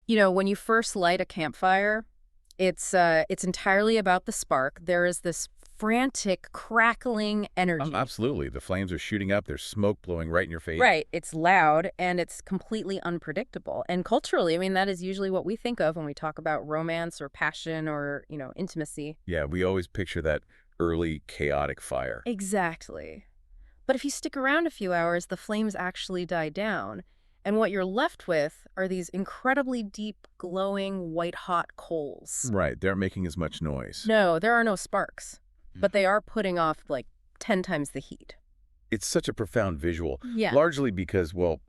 When you first light a campfire, it's entirely about the spark. There is this frantic, crackling energy. Absolutely. The flames are shooting up. There's smoke blowing right in your face. Right. It's loud and it's completely unpredictable. And culturally, I mean, that is usually what we think of when we talk about romance or passion or, intimacy. Yeah, we always picture that early chaotic fire. Exactly. But if you stick around a few hours, the flames actually die down. And what you're left with are these incredibly deep, glowing, white-hot coals. Right. They aren't making as much noise. No, there are no sparks, but they are putting off like 10 times the heat. It's such a profound visual, Yeah. largely because, well,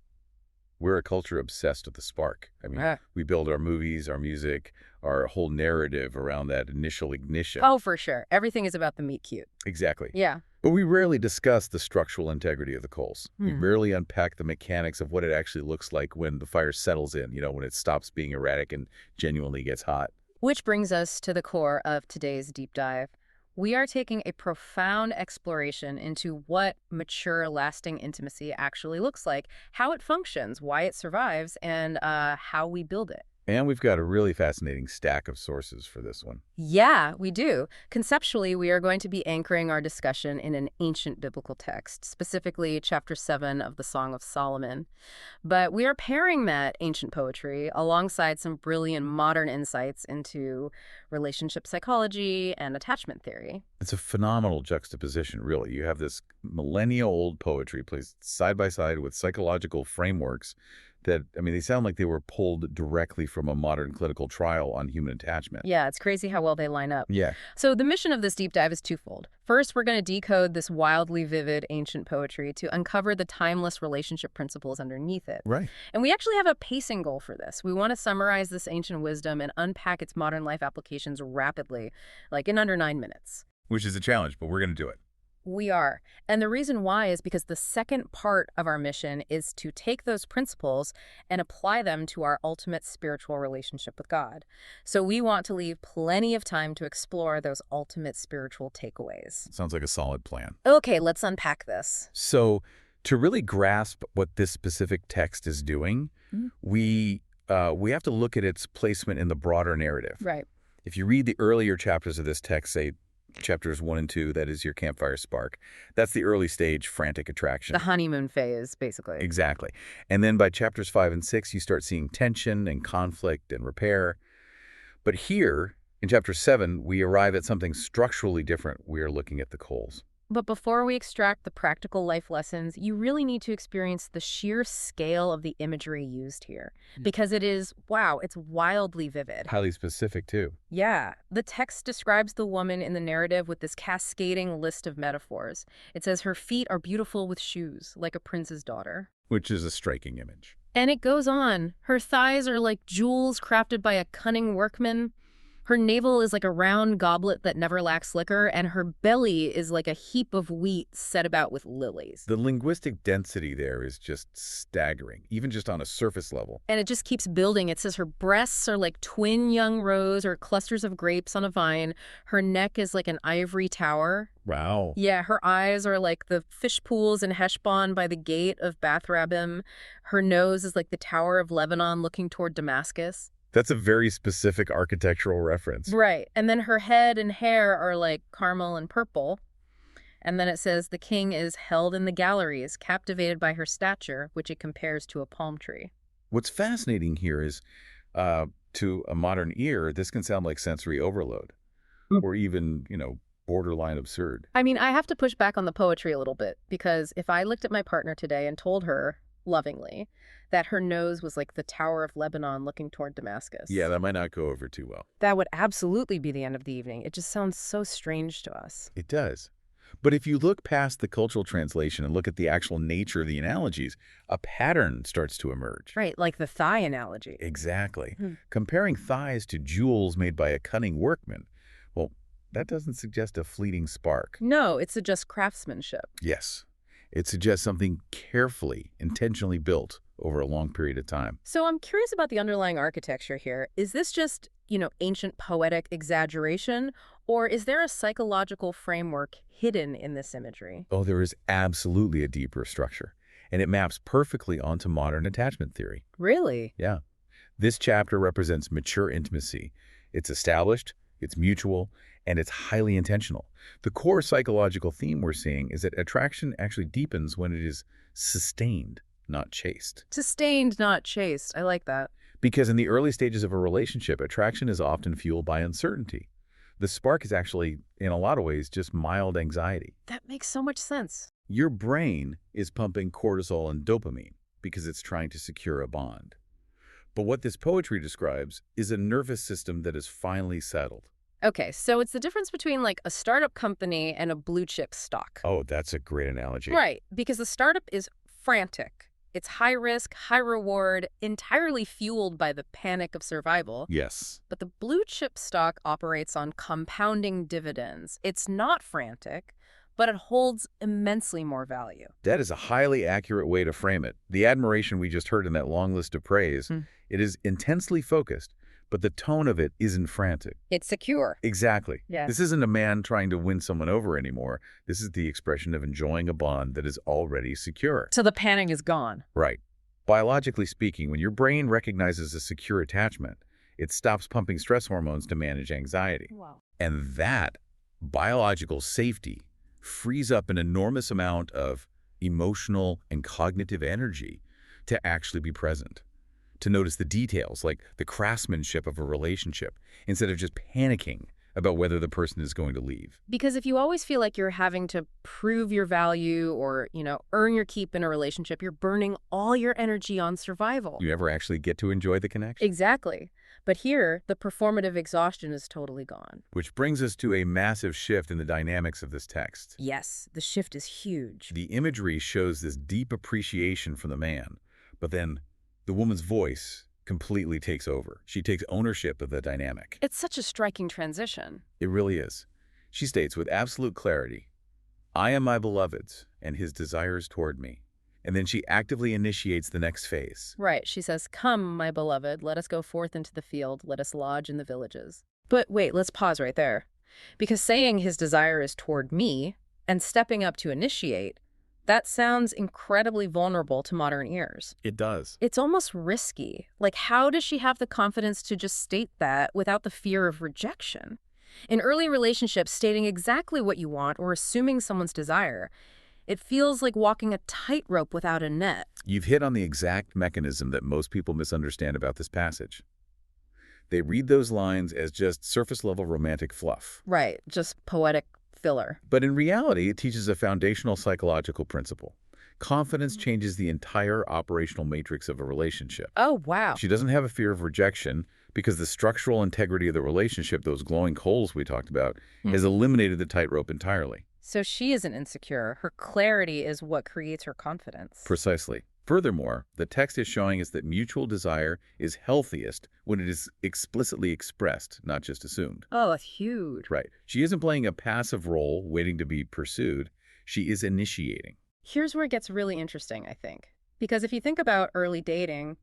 we're a culture obsessed with the spark. I mean, Ah. we build our movies, our music, our whole narrative around that initial ignition. Oh, for sure. Everything is about the meet cute. Exactly. Yeah. But we rarely discuss the structural integrity of the coals. We rarely unpack the mechanics of what it actually looks like when the fire settles in, when it stops being erratic and genuinely gets hot. Which brings us to the core of today's deep dive. We are taking a profound exploration into what mature, lasting intimacy actually looks like, how it functions, why it survives, and how we build it. And we've got a really fascinating stack of sources for this one. Yeah, we do. Conceptually, we are going to be anchoring our discussion in an ancient biblical text, specifically chapter 7 of the Song of Solomon. But we are pairing that ancient poetry alongside some brilliant modern insights into relationship psychology and attachment theory. It's a phenomenal juxtaposition, really. You have this millennia-old poetry placed side by side with psychological frameworks that, they sound like they were pulled directly from a modern clinical trial on human attachment. Yeah, it's crazy how well they line up. Yeah. So the mission of this deep dive is twofold. First, we're going to decode this wildly vivid ancient poetry to uncover the timeless relationship principles underneath it. Right. And we actually have a pacing goal for this. We want to summarize this ancient wisdom and unpack its modern life applications rapidly, like in under 9 minutes. Which is a challenge, but we're going to do it. We are. And the reason why is because the second part of our mission is to take those principles and apply them to our ultimate spiritual relationship with God. So we want to leave plenty of time to explore those ultimate spiritual takeaways. Sounds like a solid plan. Okay, let's unpack this. So to really grasp what this specific text is doing, we have to look at its placement in the broader narrative. Right. If you read the earlier chapters of this text, say chapters 1 and 2, that is your campfire spark, that's the early stage frantic attraction. The honeymoon phase, basically. Exactly. And then by chapters 5 and 6, you start seeing tension and conflict and repair. But here, in chapter 7, we arrive at something structurally different. We are looking at the coals. But before we extract the practical life lessons, you really need to experience the sheer scale of the imagery used here. Because it is, wow, it's wildly vivid. Highly specific, too. Yeah. The text describes the woman in the narrative with this cascading list of metaphors. It says her feet are beautiful with shoes, like a prince's daughter. Which is a striking image. And it goes on. Her thighs are like jewels crafted by a cunning workman. Her navel is like a round goblet that never lacks liquor, and her belly is like a heap of wheat set about with lilies. The linguistic density there is just staggering, even just on a surface level. And it just keeps building. It says her breasts are like twin young roes or clusters of grapes on a vine. Her neck is like an ivory tower. Wow. Yeah, her eyes are like the fish pools in Heshbon by the gate of Bath-rabbim. Her nose is like the Tower of Lebanon looking toward Damascus. That's a very specific architectural reference. Right. And then her head and hair are like caramel and purple. And then it says the king is held in the galleries, captivated by her stature, which it compares to a palm tree. What's fascinating here is, to a modern ear, this can sound like sensory overload or even, borderline absurd. I mean, I have to push back on the poetry a little bit, because if I looked at my partner today and told her, lovingly, that her nose was like the Tower of Lebanon looking toward Damascus. Yeah, that might not go over too well. That would absolutely be the end of the evening. It just sounds so strange to us. It does. But if you look past the cultural translation and look at the actual nature of the analogies, a pattern starts to emerge. Right, like the thigh analogy. Exactly. Comparing thighs to jewels made by a cunning workman, well, that doesn't suggest a fleeting spark. No, it suggests craftsmanship. Yes. It suggests something carefully, intentionally built over a long period of time. So I'm curious about the underlying architecture here. Is this just, ancient poetic exaggeration, or is there a psychological framework hidden in this imagery? Oh, there is absolutely a deeper structure, and it maps perfectly onto modern attachment theory. Really? Yeah. This chapter represents mature intimacy. It's established, it's mutual, and it's highly intentional. The core psychological theme we're seeing is that attraction actually deepens when it is sustained, not chased. Sustained, not chased. I like that. Because in the early stages of a relationship, attraction is often fueled by uncertainty. The spark is actually, in a lot of ways, just mild anxiety. That makes so much sense. Your brain is pumping cortisol and dopamine because it's trying to secure a bond. But what this poetry describes is a nervous system that is finally settled. Okay, so it's the difference between like a startup company and a blue chip stock. Oh, that's a great analogy. Right, because the startup is frantic. It's high risk, high reward, entirely fueled by the panic of survival. Yes. But the blue chip stock operates on compounding dividends. It's not frantic, but it holds immensely more value. That is a highly accurate way to frame it. The admiration we just heard in that long list of praise, it is intensely focused, but the tone of it isn't frantic. It's secure. Exactly. Yeah. This isn't a man trying to win someone over anymore. This is the expression of enjoying a bond that is already secure. So the panic is gone. Right. Biologically speaking, when your brain recognizes a secure attachment, it stops pumping stress hormones to manage anxiety. Wow. And that biological safety frees up an enormous amount of emotional and cognitive energy to actually be present, to notice the details, like the craftsmanship of a relationship, instead of just panicking about whether the person is going to leave. Because if you always feel like you're having to prove your value or, earn your keep in a relationship, you're burning all your energy on survival. You never actually get to enjoy the connection. Exactly. But here, the performative exhaustion is totally gone. Which brings us to a massive shift in the dynamics of this text. Yes, the shift is huge. The imagery shows this deep appreciation for the man, but then the woman's voice completely takes over. She takes ownership of the dynamic. It's such a striking transition. It really is. She states with absolute clarity, "I am my beloved's, and his desires toward me." And then she actively initiates the next phase. Right. She says, "Come, my beloved, let us go forth into the field. Let us lodge in the villages." But wait, let's pause right there. Because saying his desire is toward me and stepping up to initiate, that sounds incredibly vulnerable to modern ears. It does. It's almost risky. Like, how does she have the confidence to just state that without the fear of rejection? In early relationships, stating exactly what you want or assuming someone's desire, it feels like walking a tightrope without a net. You've hit on the exact mechanism that most people misunderstand about this passage. They read those lines as just surface-level romantic fluff. Right, just poetic filler. But in reality, it teaches a foundational psychological principle. Confidence changes the entire operational matrix of a relationship. Oh, wow. She doesn't have a fear of rejection because the structural integrity of the relationship, those glowing coals we talked about, has eliminated the tightrope entirely. So she isn't insecure. Her clarity is what creates her confidence. Precisely. Furthermore, the text is showing us that mutual desire is healthiest when it is explicitly expressed, not just assumed. Oh, that's huge. Right. She isn't playing a passive role waiting to be pursued. She is initiating. Here's where it gets really interesting, I think. Because if you think about early dating,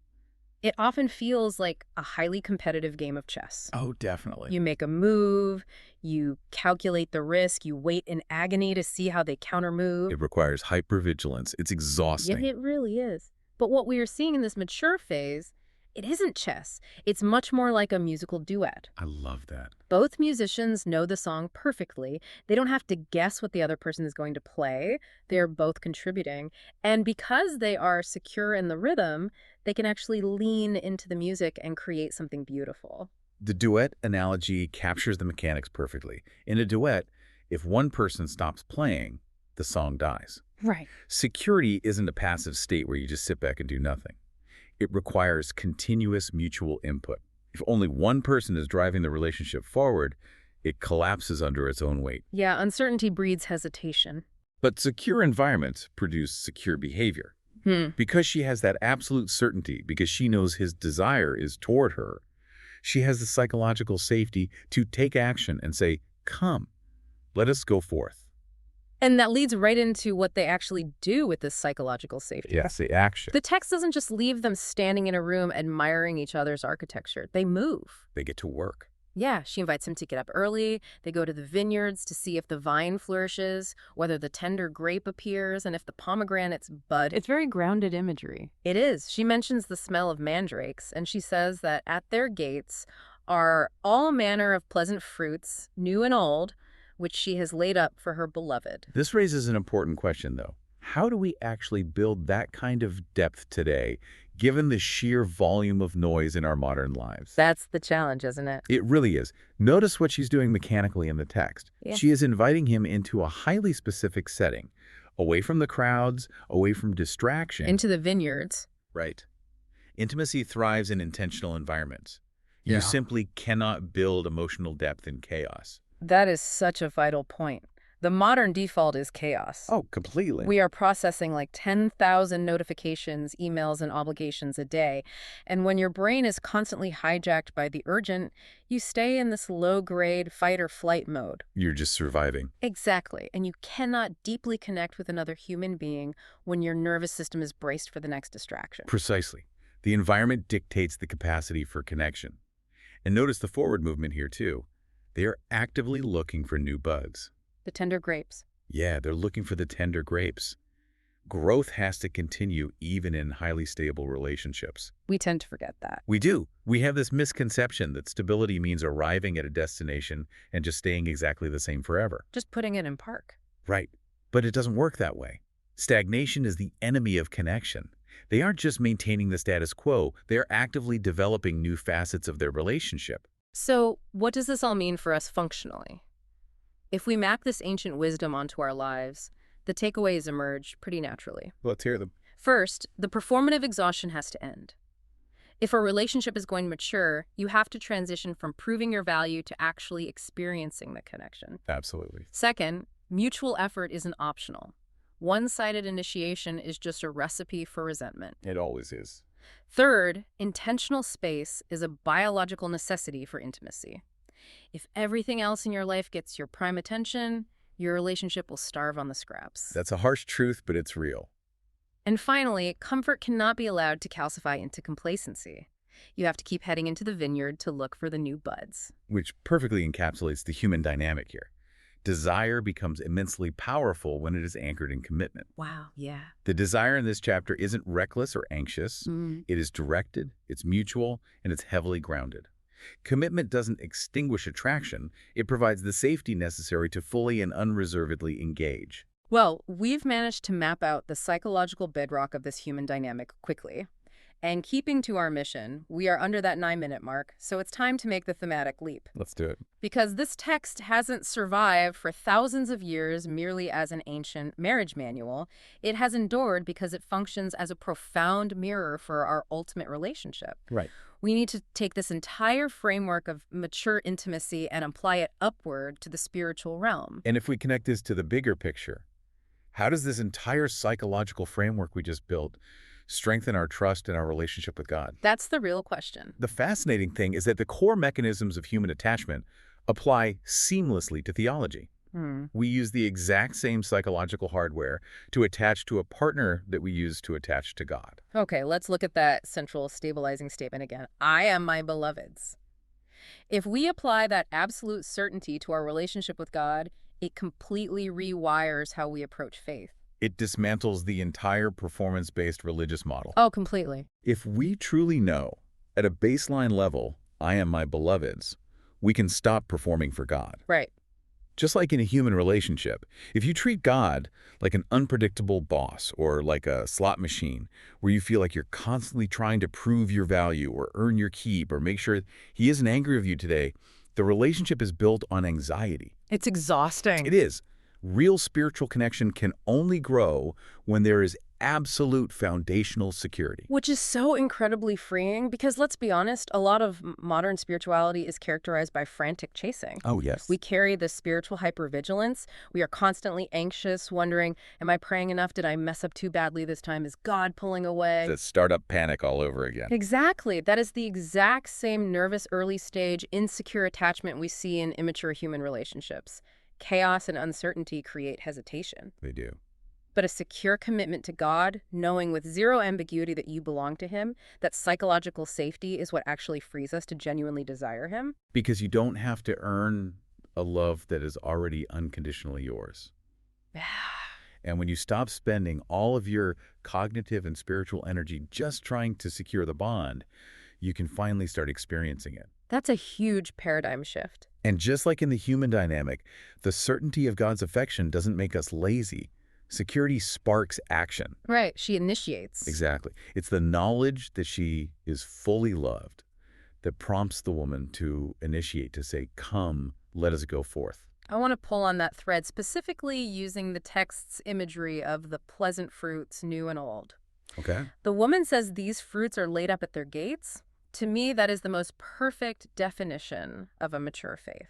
it often feels like a highly competitive game of chess. Oh, definitely. You make a move, you calculate the risk, you wait in agony to see how they countermove. It requires hypervigilance. It's exhausting. Yeah, it really is. But what we are seeing in this mature phase, it isn't chess. It's much more like a musical duet. I love that. Both musicians know the song perfectly. They don't have to guess what the other person is going to play. They're both contributing. And because they are secure in the rhythm, they can actually lean into the music and create something beautiful. The duet analogy captures the mechanics perfectly. In a duet, if one person stops playing, the song dies. Right. Security isn't a passive state where you just sit back and do nothing. It requires continuous mutual input. If only one person is driving the relationship forward, it collapses under its own weight. Yeah, uncertainty breeds hesitation. But secure environments produce secure behavior. Because she has that absolute certainty, because she knows his desire is toward her, she has the psychological safety to take action and say, "Come, let us go forth." And that leads right into what they actually do with this psychological safety. Yes, the action. The text doesn't just leave them standing in a room admiring each other's architecture. They move. They get to work. Yeah, she invites him to get up early. They go to the vineyards to see if the vine flourishes, whether the tender grape appears, and if the pomegranates bud. It's very grounded imagery. It is. She mentions the smell of mandrakes, and she says that at their gates are all manner of pleasant fruits, new and old, which she has laid up for her beloved. This raises an important question, though. How do we actually build that kind of depth today, given the sheer volume of noise in our modern lives? That's the challenge, isn't it? It really is. Notice what she's doing mechanically in the text. Yeah. She is inviting him into a highly specific setting, away from the crowds, away from distraction. Into the vineyards. Right. Intimacy thrives in intentional environments. Yeah. You simply cannot build emotional depth in chaos. That is such a vital point. The modern default is chaos. Oh, completely. We are processing like 10,000 notifications, emails, and obligations a day. And when your brain is constantly hijacked by the urgent, you stay in this low-grade fight or flight mode. You're just surviving. Exactly. And you cannot deeply connect with another human being when your nervous system is braced for the next distraction. Precisely. The environment dictates the capacity for connection. And notice the forward movement here, too. They are actively looking for new buds. The tender grapes. Yeah, they're looking for the tender grapes. Growth has to continue even in highly stable relationships. We tend to forget that. We do. We have this misconception that stability means arriving at a destination and just staying exactly the same forever. Just putting it in park. Right. But it doesn't work that way. Stagnation is the enemy of connection. They aren't just maintaining the status quo, they are actively developing new facets of their relationship. So, what does this all mean for us functionally? If we map this ancient wisdom onto our lives, the takeaways emerge pretty naturally. Let's hear them. First, the performative exhaustion has to end. If a relationship is going to mature, you have to transition from proving your value to actually experiencing the connection. Absolutely. Second, mutual effort isn't optional. One-sided initiation is just a recipe for resentment. It always is. Third, intentional space is a biological necessity for intimacy. If everything else in your life gets your prime attention, your relationship will starve on the scraps. That's a harsh truth, but it's real. And finally, comfort cannot be allowed to calcify into complacency. You have to keep heading into the vineyard to look for the new buds. Which perfectly encapsulates the human dynamic here. Desire becomes immensely powerful when it is anchored in commitment. Wow, yeah. The desire in this chapter isn't reckless or anxious. It is directed, it's mutual, and it's heavily grounded. Commitment doesn't extinguish attraction. It provides the safety necessary to fully and unreservedly engage. Well, we've managed to map out the psychological bedrock of this human dynamic quickly. And keeping to our mission, we are under that 9-minute mark, so it's time to make the thematic leap. Let's do it. Because this text hasn't survived for thousands of years merely as an ancient marriage manual. It has endured because it functions as a profound mirror for our ultimate relationship. Right. We need to take this entire framework of mature intimacy and apply it upward to the spiritual realm. And if we connect this to the bigger picture, how does this entire psychological framework we just built strengthen our trust and our relationship with God? That's the real question. The fascinating thing is that the core mechanisms of human attachment apply seamlessly to theology. We use the exact same psychological hardware to attach to a partner that we use to attach to God. Okay, let's look at that central stabilizing statement again. I am my beloved's. If we apply that absolute certainty to our relationship with God, it completely rewires how we approach faith. It dismantles the entire performance-based religious model. Oh, completely. If we truly know, at a baseline level, I am my beloved's, we can stop performing for God. Right. Just like in a human relationship, if you treat God like an unpredictable boss or like a slot machine where you feel like you're constantly trying to prove your value or earn your keep or make sure he isn't angry with you today, the relationship is built on anxiety. It's exhausting. It is. Real spiritual connection can only grow when there is absolute foundational security. Which is so incredibly freeing because, let's be honest, a lot of modern spirituality is characterized by frantic chasing. Oh, yes. We carry this spiritual hypervigilance. We are constantly anxious, wondering, am I praying enough? Did I mess up too badly this time? Is God pulling away? The startup panic all over again. Exactly. That is the exact same nervous early stage insecure attachment we see in immature human relationships. Chaos and uncertainty create hesitation. They do. but a secure commitment to God, knowing with zero ambiguity that you belong to Him, that psychological safety is what actually frees us to genuinely desire Him. Because you don't have to earn a love that is already unconditionally yours. And when you stop spending all of your cognitive and spiritual energy just trying to secure the bond, you can finally start experiencing it. That's a huge paradigm shift. And just like in the human dynamic, the certainty of God's affection doesn't make us lazy. Security sparks action. Right, she initiates. Exactly. It's the knowledge that she is fully loved that prompts the woman to initiate, to say, "Come, let us go forth." I want to pull on that thread, specifically using the text's imagery of the pleasant fruits, new and old. Okay? The woman says these fruits are laid up at their gates. To me, that is the most perfect definition of a mature faith.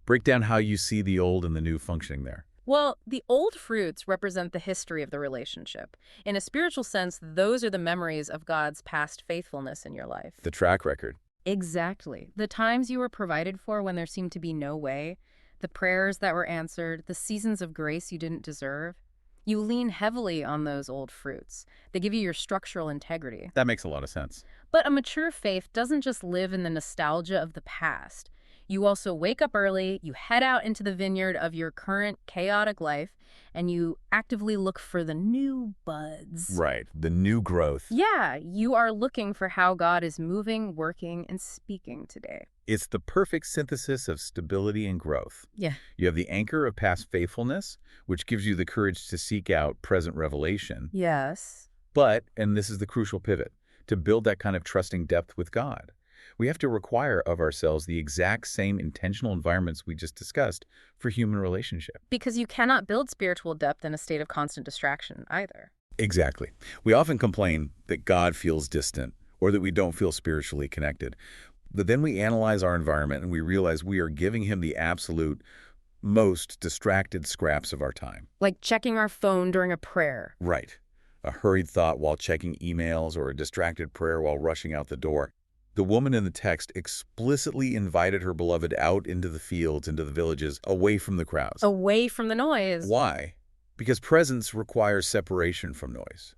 Break down how you see the old and the new functioning there. Well, the old fruits represent the history of the relationship. In a spiritual sense, those are the memories of God's past faithfulness in your life. The track record. Exactly. The times you were provided for when there seemed to be no way, the prayers that were answered, the seasons of grace you didn't deserve. You lean heavily on those old fruits. They give you your structural integrity. That makes a lot of sense. But a mature faith doesn't just live in the nostalgia of the past. You also wake up early, you head out into the vineyard of your current chaotic life, and you actively look for the new buds. Right. The new growth. Yeah, you are looking for how God is moving, working, and speaking today. It's the perfect synthesis of stability and growth. Yeah. You have the anchor of past faithfulness, which gives you the courage to seek out present revelation. Yes. But, and this is the crucial pivot, to build that kind of trusting depth with God, we have to require of ourselves the exact same intentional environments we just discussed for human relationship. Because you cannot build spiritual depth in a state of constant distraction either. Exactly. We often complain that God feels distant or that we don't feel spiritually connected. But then we analyze our environment and we realize we are giving him the absolute most distracted scraps of our time. Like checking our phone during a prayer. Right. A hurried thought while checking emails or a distracted prayer while rushing out the door. The woman in the text explicitly invited her beloved out into the fields, into the villages, away from the crowds. Away from the noise. Why? Because presence requires separation from noise.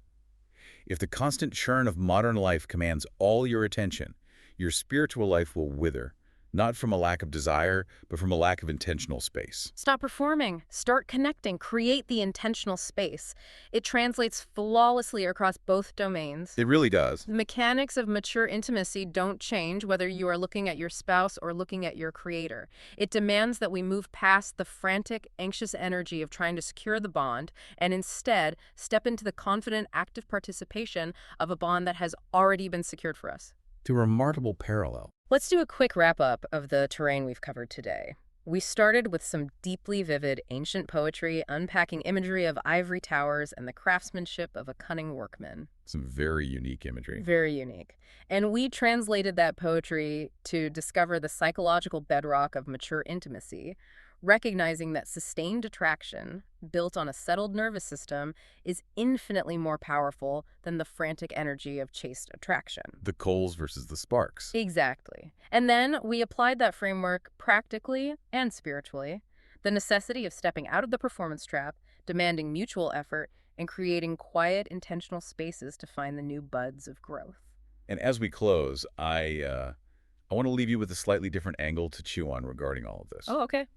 If the constant churn of modern life commands all your attention, your spiritual life will wither, not from a lack of desire, but from a lack of intentional space. Stop performing. Start connecting. Create the intentional space. It translates flawlessly across both domains. It really does. The mechanics of mature intimacy don't change whether you are looking at your spouse or looking at your creator. It demands that we move past the frantic, anxious energy of trying to secure the bond and instead step into the confident, active participation of a bond that has already been secured for us. To a remarkable parallel. Let's do a quick wrap-up of the terrain we've covered today. We started with some deeply vivid ancient poetry, unpacking imagery of ivory towers and the craftsmanship of a cunning workman. Some very unique imagery. Very unique. And we translated that poetry to discover the psychological bedrock of mature intimacy, recognizing that sustained attraction, built on a settled nervous system, is infinitely more powerful than the frantic energy of chaste attraction. The coals versus the sparks. Exactly. And then we applied that framework practically and spiritually, the necessity of stepping out of the performance trap, demanding mutual effort, and creating quiet, intentional spaces to find the new buds of growth. And as we close, I want to leave you with a slightly different angle to chew on regarding all of this. Oh, okay.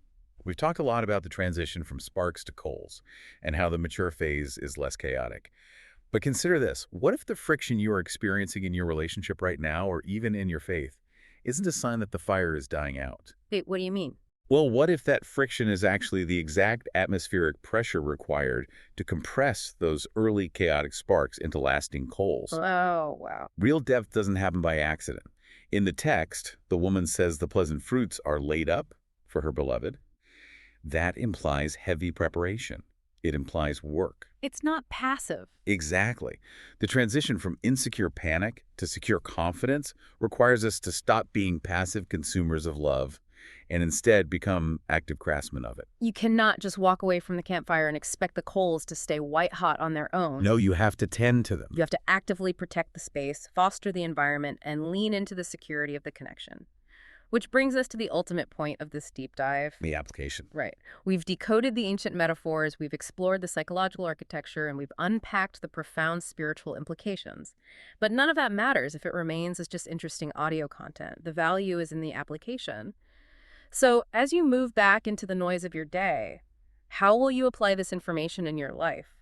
We've talked a lot about the transition from sparks to coals and how the mature phase is less chaotic. But consider this. What if the friction you are experiencing in your relationship right now, or even in your faith, isn't a sign that the fire is dying out? Wait, what do you mean? Well, what if that friction is actually the exact atmospheric pressure required to compress those early chaotic sparks into lasting coals? Oh, wow. Real depth doesn't happen by accident. In the text, the woman says the pleasant fruits are laid up for her beloved. That implies heavy preparation. It implies work. It's not passive. Exactly. The transition from insecure panic to secure confidence requires us to stop being passive consumers of love and instead become active craftsmen of it. You cannot just walk away from the campfire and expect the coals to stay white hot on their own. No, you have to tend to them. You have to actively protect the space, foster the environment, and lean into the security of the connection. Which brings us to the ultimate point of this deep dive. The application. Right. We've decoded the ancient metaphors, we've explored the psychological architecture, and we've unpacked the profound spiritual implications. But none of that matters if it remains as just interesting audio content. The value is in the application. So, as you move back into the noise of your day, how will you apply this information in your life?